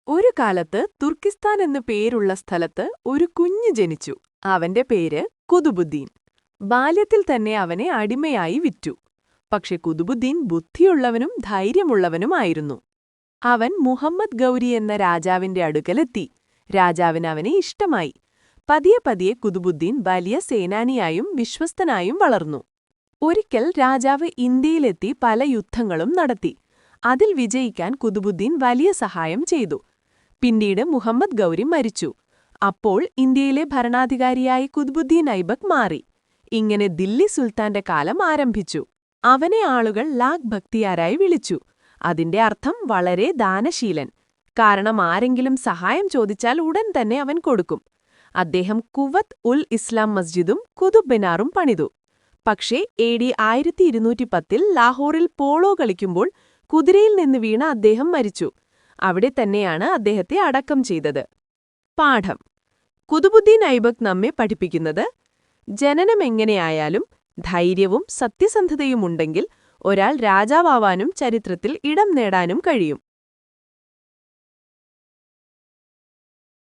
ഒരു കാലത്ത് തുർക്കിസ്ഥാൻ എന്നു പേരുള്ള സ്ഥലത്ത് ഒരു കുഞ്ഞ് ജനിച്ചു. അവന്റെ പേര് കുതുബുദ്ദീൻ. ബാല്യത്തിൽ തന്നെ അവനെ അടിമയായി വിറ്റു. പക്ഷെ കുതുബുദ്ദീൻ ബുദ്ധിയുള്ളവനും ധൈര്യമുള്ളവനുമായിരുന്നു. അവൻ മുഹമ്മദ് ഗൗരി എന്ന രാജാവിന്റെ അടുക്കലെത്തി. രാജാവിന് അവനെ ഇഷ്ടമായി. പതിയെ പതിയെ കുതുബുദ്ദീൻ വലിയ സേനാനിയായും വിശ്വസ്തനായും വളർന്നു. ഒരിക്കൽ രാജാവ് ഇന്ത്യയിലെത്തി പല യുദ്ധങ്ങളും നടത്തി. അതിൽ വിജയിക്കാൻ കുതുബുദ്ദീൻ വലിയ സഹായം ചെയ്തു. പിന്നീട് മുഹമ്മദ് ഗൗരി മരിച്ചു. അപ്പോൾ ഇന്ത്യയിലെ ഭരണാധികാരിയായി കുതുബുദ്ദീൻ ഐബക്ക് മാറി. ഇങ്ങനെ ദില്ലി സുൽത്താന്റെ കാലം ആരംഭിച്ചു. അവനെ ആളുകൾ ലാഖ് ഭക്തിയാരായി വിളിച്ചു. അതിന്റെ അർത്ഥം വളരെ ദാനശീലൻ. കാരണം ആരെങ്കിലും സഹായം ചോദിച്ചാൽ ഉടൻ തന്നെ അവൻ കൊടുക്കും. അദ്ദേഹം കുവത്ത് ഉൽ ഇസ്ലാം മസ്ജിദും കുതുബ് മിനാറും പണിതു. പക്ഷേ AD 1210 ലാഹോറിൽ പോളോ കളിക്കുമ്പോൾ കുതിരയിൽ നിന്ന് വീണ അദ്ദേഹം മരിച്ചു. അവിടെ തന്നെയാണ് അദ്ദേഹത്തെ അടക്കം ചെയ്തത്. പാഠം: കുതുബുദ്ദീൻ ഐബക്ക് നമ്മെ പഠിപ്പിക്കുന്നത്, ജനനമെങ്ങനെയായാലും ധൈര്യവും സത്യസന്ധതയുമുണ്ടെങ്കിൽ ഒരാൾ രാജാവാനും ചരിത്രത്തിൽ ഇടം നേടാനും കഴിയും.